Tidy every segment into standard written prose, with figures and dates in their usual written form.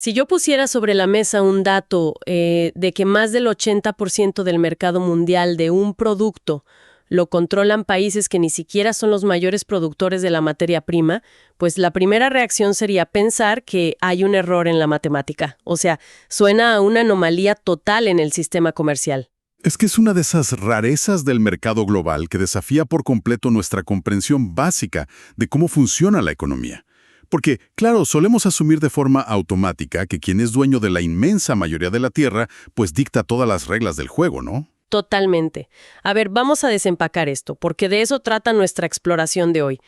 Si yo pusiera sobre la mesa un dato de que más del 80% del mercado mundial de un producto lo controlan países que ni siquiera son los mayores productores de la materia prima, pues la primera reacción sería pensar que hay un error en la matemática. O sea, suena a una anomalía total en el sistema comercial. Es que es una de esas rarezas del mercado global que desafía por completo nuestra comprensión básica de cómo funciona la economía. Porque, claro, solemos asumir de forma automática que quien es dueño de la inmensa mayoría de la Tierra, pues dicta todas las reglas del juego, ¿no? Totalmente. A ver, vamos a desempacar esto, porque de eso trata nuestra exploración de hoy.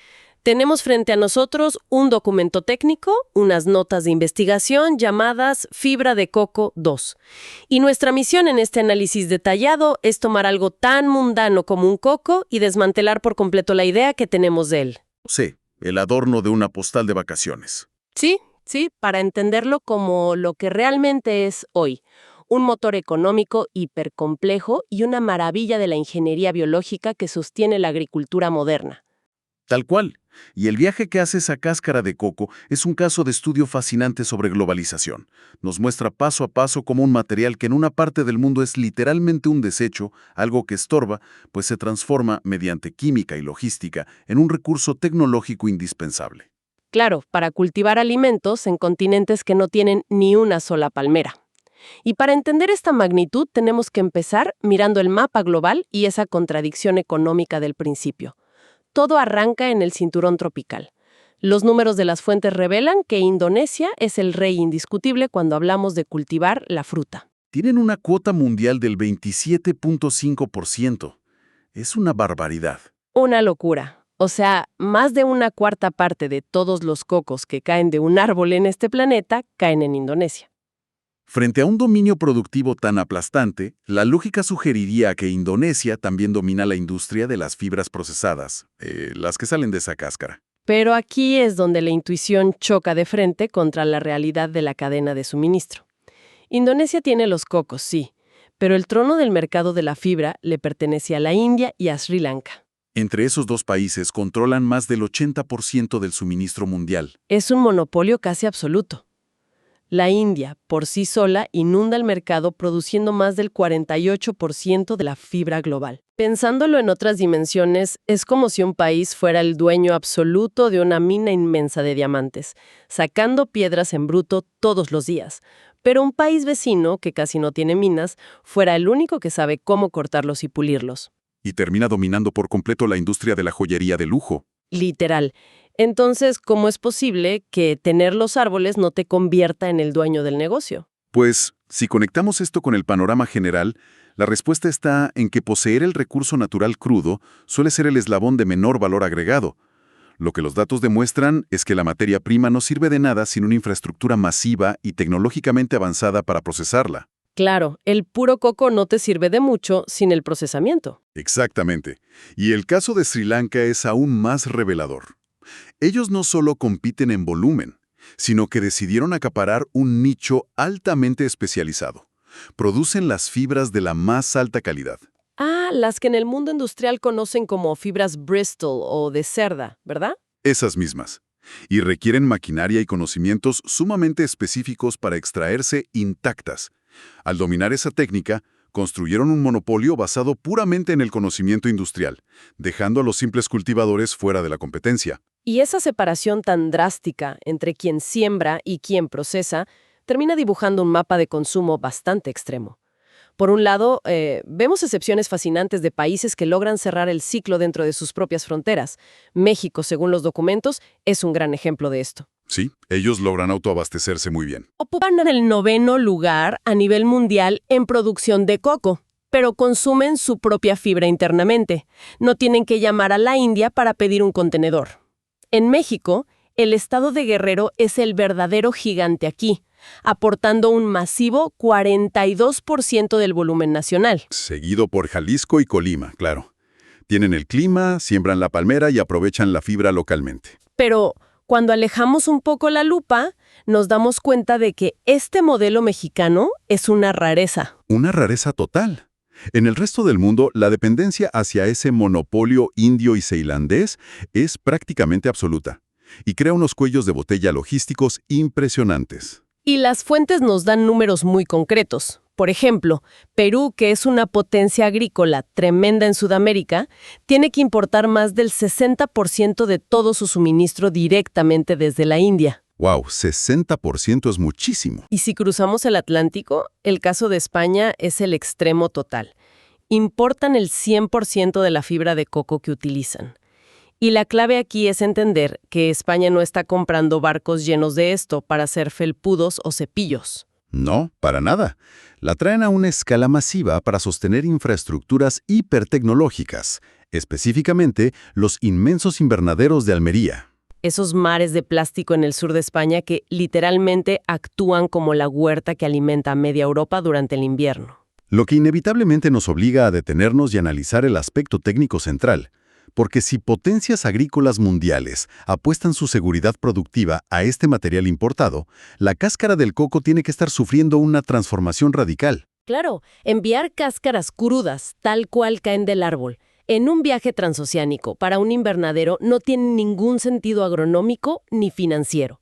Tenemos frente a nosotros un documento técnico, unas notas de investigación llamadas Fibra de Coco 2. Y nuestra misión en este análisis detallado es tomar algo tan mundano como un coco y desmantelar por completo la idea que tenemos de él. Sí, el adorno de una postal de vacaciones. Sí, para entenderlo como lo que realmente es hoy. Un motor económico hipercomplejo y una maravilla de la ingeniería biológica que sostiene la agricultura moderna. Tal cual. Y el viaje que hace esa cáscara de coco es un caso de estudio fascinante sobre globalización. Nos muestra paso a paso cómo un material que en una parte del mundo es literalmente un desecho, algo que estorba, pues se transforma mediante química y logística en un recurso tecnológico indispensable. Claro, para cultivar alimentos en continentes que no tienen ni una sola palmera. Y para entender esta magnitud tenemos que empezar mirando el mapa global y esa contradicción económica del principio. Todo arranca en el cinturón tropical. Los números de las fuentes revelan que Indonesia es el rey indiscutible cuando hablamos de cultivar la fruta. Tienen una cuota mundial del 27.5%. Es una barbaridad. Una locura. O sea, más de una cuarta parte de todos los cocos que caen de un árbol en este planeta caen en Indonesia. Frente a un dominio productivo tan aplastante, la lógica sugeriría que Indonesia también domina la industria de las fibras procesadas, las que salen de esa cáscara. Pero aquí es donde la intuición choca de frente contra la realidad de la cadena de suministro. Indonesia tiene los cocos, sí, pero el trono del mercado de la fibra le pertenece a la India y a Sri Lanka. Entre esos dos países controlan más del 80% del suministro mundial. Es un monopolio casi absoluto. La India, por sí sola, inunda el mercado produciendo más del 48% de la fibra global. Pensándolo en otras dimensiones, es como si un país fuera el dueño absoluto de una mina inmensa de diamantes, sacando piedras en bruto todos los días. Pero un país vecino, que casi no tiene minas, fuera el único que sabe cómo cortarlos y pulirlos. Y termina dominando por completo la industria de la joyería de lujo. Literal. Entonces, ¿cómo es posible que tener los árboles no te convierta en el dueño del negocio? Pues, si conectamos esto con el panorama general, la respuesta está en que poseer el recurso natural crudo suele ser el eslabón de menor valor agregado. Lo que los datos demuestran es que la materia prima no sirve de nada sin una infraestructura masiva y tecnológicamente avanzada para procesarla. Claro, el puro coco no te sirve de mucho sin el procesamiento. Exactamente. Y el caso de Sri Lanka es aún más revelador. Ellos no solo compiten en volumen, sino que decidieron acaparar un nicho altamente especializado. Producen las fibras de la más alta calidad. Ah, las que en el mundo industrial conocen como fibras Bristol o de cerda, ¿verdad? Esas mismas. Y requieren maquinaria y conocimientos sumamente específicos para extraerse intactas. Al dominar esa técnica, construyeron un monopolio basado puramente en el conocimiento industrial, dejando a los simples cultivadores fuera de la competencia. Y esa separación tan drástica entre quien siembra y quien procesa termina dibujando un mapa de consumo bastante extremo. Por un lado, vemos excepciones fascinantes de países que logran cerrar el ciclo dentro de sus propias fronteras. México, según los documentos, es un gran ejemplo de esto. Sí, ellos logran autoabastecerse muy bien. Ocupan el 9º lugar a nivel mundial en producción de coco, pero consumen su propia fibra internamente. No tienen que llamar a la India para pedir un contenedor. En México, el estado de Guerrero es el verdadero gigante aquí, aportando un masivo 42% del volumen nacional. Seguido por Jalisco y Colima, claro. Tienen el clima, siembran la palmera y aprovechan la fibra localmente. Pero cuando alejamos un poco la lupa, nos damos cuenta de que este modelo mexicano es una rareza. Una rareza total. En el resto del mundo, la dependencia hacia ese monopolio indio y ceilandés es prácticamente absoluta y crea unos cuellos de botella logísticos impresionantes. Y las fuentes nos dan números muy concretos. Por ejemplo, Perú, que es una potencia agrícola tremenda en Sudamérica, tiene que importar más del 60% de todo su suministro directamente desde la India. ¡Wow! 60% es muchísimo. Y si cruzamos el Atlántico, el caso de España es el extremo total. Importan el 100% de la fibra de coco que utilizan. Y la clave aquí es entender que España no está comprando barcos llenos de esto para hacer felpudos o cepillos. No, para nada. La traen a una escala masiva para sostener infraestructuras hipertecnológicas, específicamente los inmensos invernaderos de Almería. Esos mares de plástico en el sur de España que literalmente actúan como la huerta que alimenta a media Europa durante el invierno. Lo que inevitablemente nos obliga a detenernos y analizar el aspecto técnico central, porque si potencias agrícolas mundiales apuestan su seguridad productiva a este material importado, la cáscara del coco tiene que estar sufriendo una transformación radical. Claro, enviar cáscaras crudas, tal cual caen del árbol, en un viaje transoceánico para un invernadero no tiene ningún sentido agronómico ni financiero.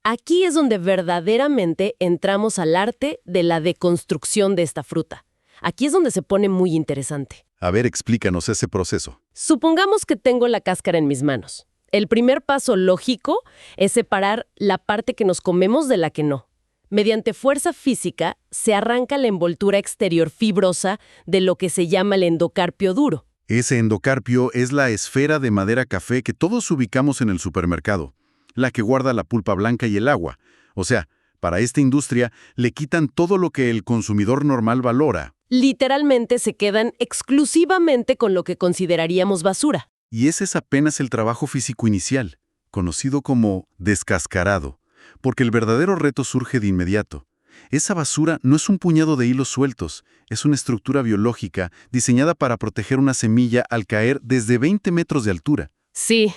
Aquí es donde verdaderamente entramos al arte de la deconstrucción de esta fruta. Aquí es donde se pone muy interesante. A ver, explícanos ese proceso. Supongamos que tengo la cáscara en mis manos. El primer paso lógico es separar la parte que nos comemos de la que no. Mediante fuerza física, se arranca la envoltura exterior fibrosa de lo que se llama el endocarpio duro. Ese endocarpio es la esfera de madera café que todos ubicamos en el supermercado, la que guarda la pulpa blanca y el agua. O sea, para esta industria le quitan todo lo que el consumidor normal valora. Literalmente se quedan exclusivamente con lo que consideraríamos basura. Y ese es apenas el trabajo físico inicial, conocido como descascarado, porque el verdadero reto surge de inmediato. Esa basura no es un puñado de hilos sueltos, es una estructura biológica diseñada para proteger una semilla al caer desde 20 metros de altura. Sí,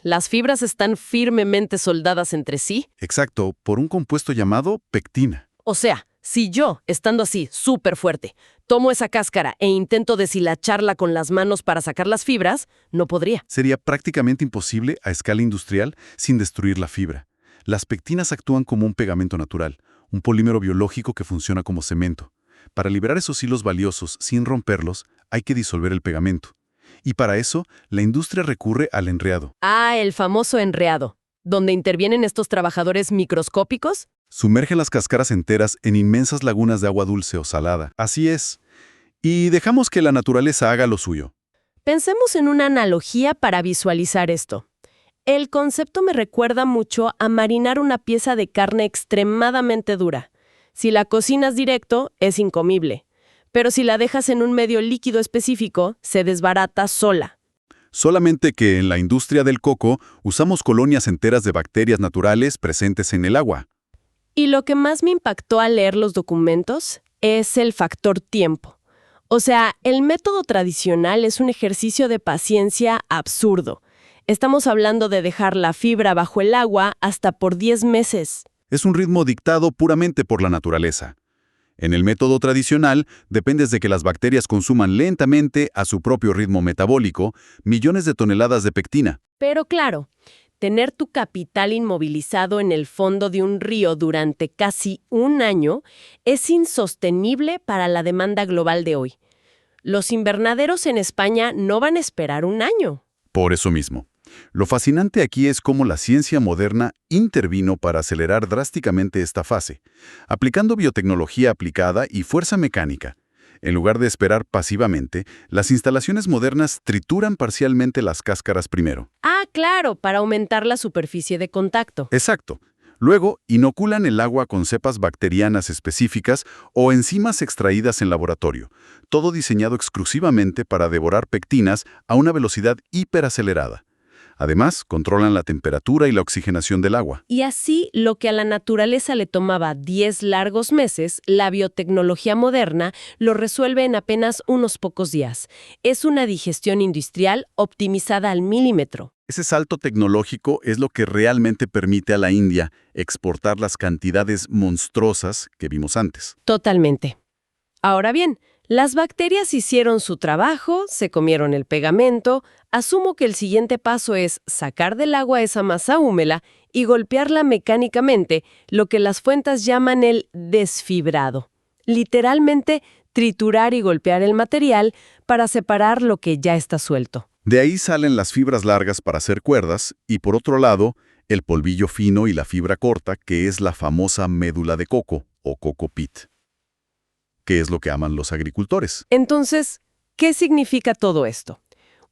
las fibras están firmemente soldadas entre sí. Exacto, por un compuesto llamado pectina. O sea, si yo, estando así, súper fuerte, tomo esa cáscara e intento deshilacharla con las manos para sacar las fibras, no podría. Sería prácticamente imposible a escala industrial sin destruir la fibra. Las pectinas actúan como un pegamento natural, un polímero biológico que funciona como cemento. Para liberar esos hilos valiosos sin romperlos, hay que disolver el pegamento. Y para eso, la industria recurre al enreado. Ah, el famoso enreado, donde intervienen estos trabajadores microscópicos. Sumerge las cáscaras enteras en inmensas lagunas de agua dulce o salada. Así es. Y dejamos que la naturaleza haga lo suyo. Pensemos en una analogía para visualizar esto. El concepto me recuerda mucho a marinar una pieza de carne extremadamente dura. Si la cocinas directo, es incomible. Pero si la dejas en un medio líquido específico, se desbarata sola. Solamente que en la industria del coco usamos colonias enteras de bacterias naturales presentes en el agua. Y lo que más me impactó al leer los documentos es el factor tiempo. O sea, el método tradicional es un ejercicio de paciencia absurdo. Estamos hablando de dejar la fibra bajo el agua hasta por 10 meses. Es un ritmo dictado puramente por la naturaleza. En el método tradicional, dependes de que las bacterias consuman lentamente, a su propio ritmo metabólico, millones de toneladas de pectina. Pero claro, tener tu capital inmovilizado en el fondo de un río durante casi un año es insostenible para la demanda global de hoy. Los invernaderos en España no van a esperar un año. Por eso mismo. Lo fascinante aquí es cómo la ciencia moderna intervino para acelerar drásticamente esta fase, aplicando biotecnología aplicada y fuerza mecánica. En lugar de esperar pasivamente, las instalaciones modernas trituran parcialmente las cáscaras primero. Ah, claro, para aumentar la superficie de contacto. Exacto. Luego, inoculan el agua con cepas bacterianas específicas o enzimas extraídas en laboratorio, todo diseñado exclusivamente para devorar pectinas a una velocidad hiperacelerada. Además, controlan la temperatura y la oxigenación del agua. Y así, lo que a la naturaleza le tomaba 10 largos meses, la biotecnología moderna lo resuelve en apenas unos pocos días. Es una digestión industrial optimizada al milímetro. Ese salto tecnológico es lo que realmente permite a la India exportar las cantidades monstruosas que vimos antes. Totalmente. Ahora bien, las bacterias hicieron su trabajo, se comieron el pegamento. Asumo que el siguiente paso es sacar del agua esa masa húmeda y golpearla mecánicamente, lo que las fuentes llaman el desfibrado. Literalmente, triturar y golpear el material para separar lo que ya está suelto. De ahí salen las fibras largas para hacer cuerdas y, por otro lado, el polvillo fino y la fibra corta, que es la famosa médula de coco o coco pit, que es lo que aman los agricultores. Entonces, ¿qué significa todo esto?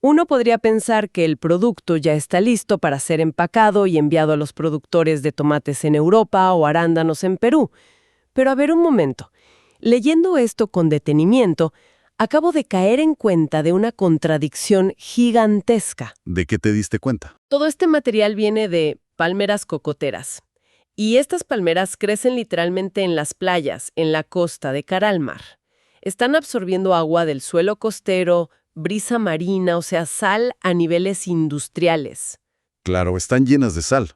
Uno podría pensar que el producto ya está listo para ser empacado y enviado a los productores de tomates en Europa o arándanos en Perú. Pero a ver un momento. Leyendo esto con detenimiento, acabo de caer en cuenta de una contradicción gigantesca. ¿De qué te diste cuenta? Todo este material viene de palmeras cocoteras. Y estas palmeras crecen literalmente en las playas, en la costa de cara al mar. Están absorbiendo agua del suelo costero, brisa marina, o sea, sal a niveles industriales. Claro, están llenas de sal.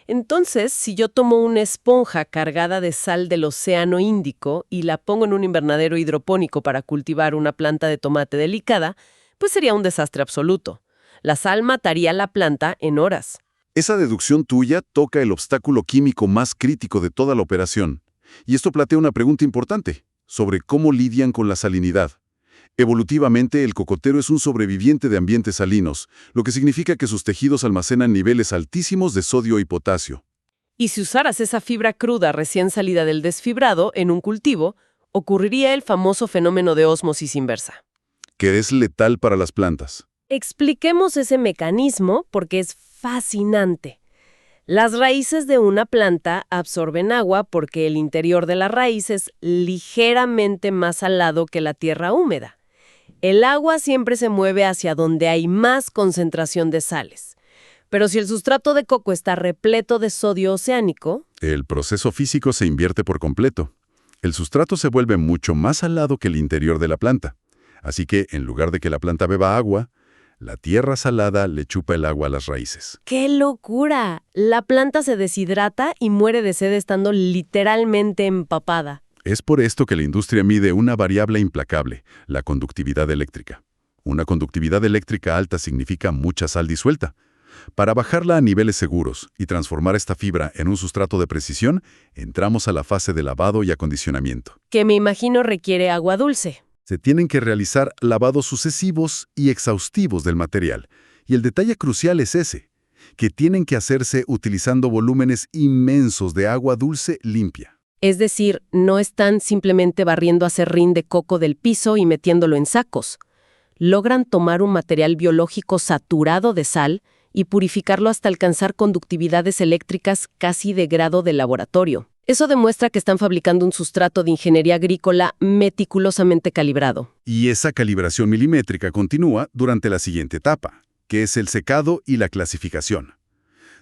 Entonces, si yo tomo una esponja cargada de sal del Océano Índico y la pongo en un invernadero hidropónico para cultivar una planta de tomate delicada, pues sería un desastre absoluto. La sal mataría la planta en horas. Esa deducción tuya toca el obstáculo químico más crítico de toda la operación. Y esto plantea una pregunta importante sobre cómo lidian con la salinidad. Evolutivamente, el cocotero es un sobreviviente de ambientes salinos, lo que significa que sus tejidos almacenan niveles altísimos de sodio y potasio. Y si usaras esa fibra cruda recién salida del desfibrado en un cultivo, ocurriría el famoso fenómeno de ósmosis inversa. Que es letal para las plantas. Expliquemos ese mecanismo porque es fascinante. Las raíces de una planta absorben agua porque el interior de la raíz es ligeramente más salado que la tierra húmeda. El agua siempre se mueve hacia donde hay más concentración de sales. Pero si el sustrato de coco está repleto de sodio oceánico, El proceso físico se invierte por completo. El sustrato se vuelve mucho más salado que el interior de la planta. Así que, en lugar de que la planta beba agua, la tierra salada le chupa el agua a las raíces. ¡qué locura! La planta se deshidrata y muere de sed estando literalmente empapada. Es por esto que la industria mide una variable implacable, la conductividad eléctrica. Una conductividad eléctrica alta significa mucha sal disuelta. Para bajarla a niveles seguros y transformar esta fibra en un sustrato de precisión, entramos a la fase de lavado y acondicionamiento. Que me imagino requiere agua dulce. Se tienen que realizar lavados sucesivos y exhaustivos del material. Y el detalle crucial es ese, que tienen que hacerse utilizando volúmenes inmensos de agua dulce limpia. Es decir, no están simplemente barriendo acerrín de coco del piso y metiéndolo en sacos. Logran tomar un material biológico saturado de sal y purificarlo hasta alcanzar conductividades eléctricas casi de grado de laboratorio. Eso demuestra que están fabricando un sustrato de ingeniería agrícola meticulosamente calibrado. Y esa calibración milimétrica continúa durante la siguiente etapa, que es el secado y la clasificación.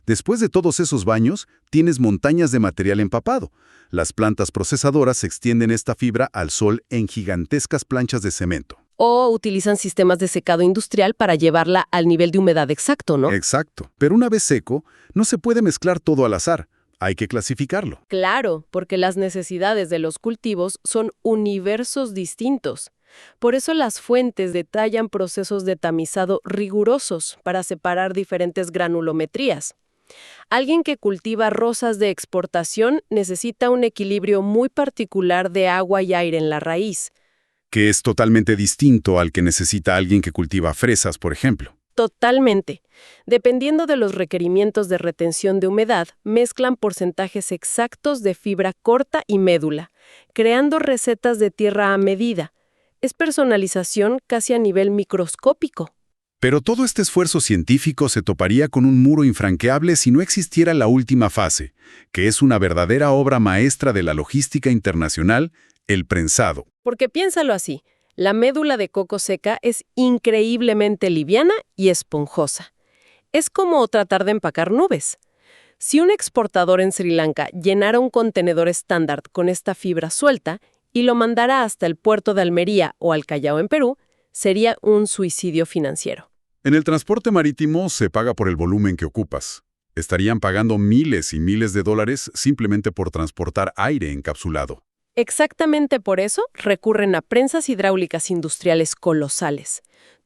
Después de todos esos baños, tienes montañas de material empapado. Las plantas procesadoras extienden esta fibra al sol en gigantescas planchas de cemento. O utilizan sistemas de secado industrial para llevarla al nivel de humedad exacto, ¿no? Exacto. Pero una vez seco, no se puede mezclar todo al azar. Hay que clasificarlo. Claro, porque las necesidades de los cultivos son universos distintos. Por eso las fuentes detallan procesos de tamizado rigurosos para separar diferentes granulometrías. Alguien que cultiva rosas de exportación necesita un equilibrio muy particular de agua y aire en la raíz. Que es totalmente distinto al que necesita alguien que cultiva fresas, por ejemplo. Totalmente. Dependiendo de los requerimientos de retención de humedad, mezclan porcentajes exactos de fibra corta y médula, creando recetas de tierra a medida. Es personalización casi a nivel microscópico. Pero todo este esfuerzo científico se toparía con un muro infranqueable si no existiera la última fase, que es una verdadera obra maestra de la logística internacional, el prensado. Porque piénsalo así, la médula de coco seca es increíblemente liviana y esponjosa. Es como tratar de empacar nubes. Si un exportador en Sri Lanka llenara un contenedor estándar con esta fibra suelta y lo mandara hasta el puerto de Almería o al Callao en Perú, sería un suicidio financiero. En el transporte marítimo se paga por el volumen que ocupas. Estarían pagando miles y miles de dólares simplemente por transportar aire encapsulado. Exactamente por eso recurren a prensas hidráulicas industriales colosales.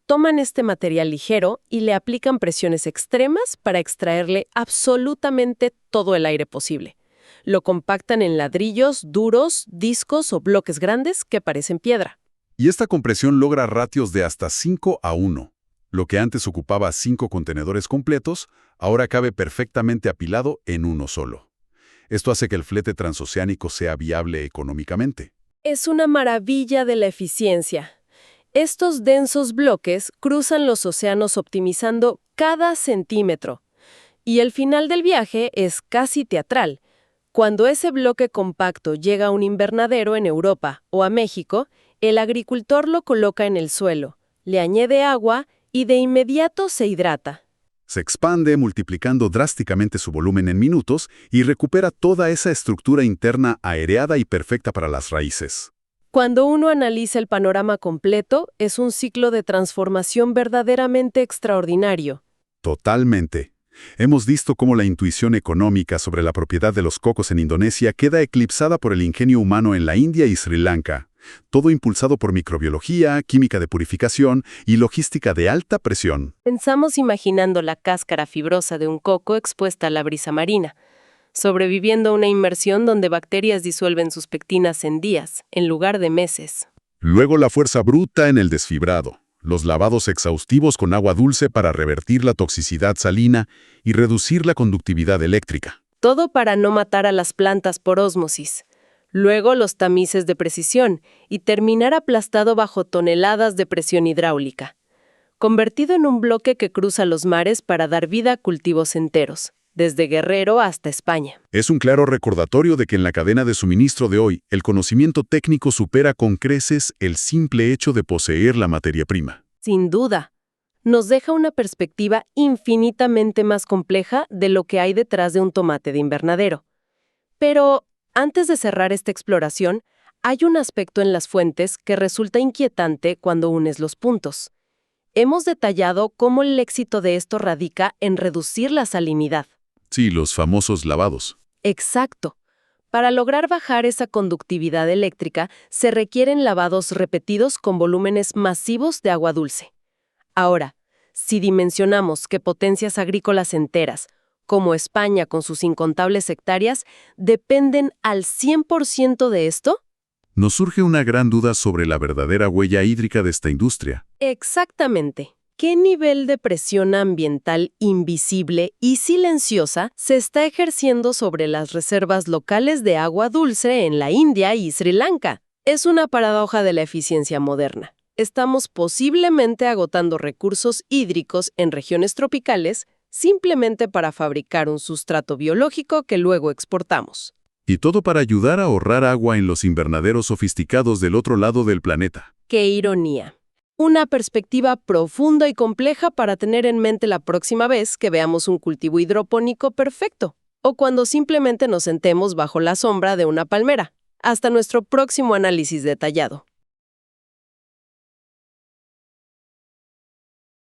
toman este material ligero y le aplican presiones extremas para extraerle absolutamente todo el aire posible. Lo compactan en ladrillos duros, discos o bloques grandes que parecen piedra. Y esta compresión logra ratios de hasta 5:1. Lo que antes ocupaba 5 contenedores completos, ahora cabe perfectamente apilado en uno solo. Esto hace que el flete transoceánico sea viable económicamente. Es una maravilla de la eficiencia. Estos densos bloques cruzan los océanos optimizando cada centímetro. Y el final del viaje es casi teatral. Cuando ese bloque compacto llega a un invernadero en Europa o a México, el agricultor lo coloca en el suelo, le añade agua y de inmediato se hidrata. Se expande multiplicando drásticamente su volumen en minutos y recupera toda esa estructura interna aereada y perfecta para las raíces. Cuando uno analiza el panorama completo, es un ciclo de transformación verdaderamente extraordinario. Totalmente. Hemos visto cómo la intuición económica sobre la propiedad de los cocos en Indonesia queda eclipsada por el ingenio humano en la India y Sri Lanka. Todo impulsado por microbiología, química de purificación y logística de alta presión. Pensamos imaginando la cáscara fibrosa de un coco expuesta a la brisa marina, sobreviviendo a una inmersión donde bacterias disuelven sus pectinas en días, en lugar de meses. Luego la fuerza bruta en el desfibrado, los lavados exhaustivos con agua dulce para revertir la toxicidad salina y reducir la conductividad eléctrica. Todo para no matar a las plantas por ósmosis. Luego los tamices de precisión y terminar aplastado bajo toneladas de presión hidráulica. Convertido en un bloque que cruza los mares para dar vida a cultivos enteros, desde Guerrero hasta España. Es un claro recordatorio de que en la cadena de suministro de hoy, el conocimiento técnico supera con creces el simple hecho de poseer la materia prima. Sin duda, nos deja una perspectiva infinitamente más compleja de lo que hay detrás de un tomate de invernadero. Pero antes de cerrar esta exploración, hay un aspecto en las fuentes que resulta inquietante cuando unes los puntos. Hemos detallado cómo el éxito de esto radica en reducir la salinidad. Sí, los famosos lavados. Exacto. Para lograr bajar esa conductividad eléctrica, se requieren lavados repetidos con volúmenes masivos de agua dulce. Ahora, si dimensionamos que potencias agrícolas enteras, como España con sus incontables hectáreas, dependen al 100% de esto? Nos surge una gran duda sobre la verdadera huella hídrica de esta industria. Exactamente. ¿Qué nivel de presión ambiental invisible y silenciosa se está ejerciendo sobre las reservas locales de agua dulce en la India y Sri Lanka? Es una paradoja de la eficiencia moderna. Estamos posiblemente agotando recursos hídricos en regiones tropicales simplemente para fabricar un sustrato biológico que luego exportamos. Y todo para ayudar a ahorrar agua en los invernaderos sofisticados del otro lado del planeta. ¡Qué ironía! Una perspectiva profunda y compleja para tener en mente la próxima vez que veamos un cultivo hidropónico perfecto, o cuando simplemente nos sentemos bajo la sombra de una palmera. Hasta nuestro próximo análisis detallado.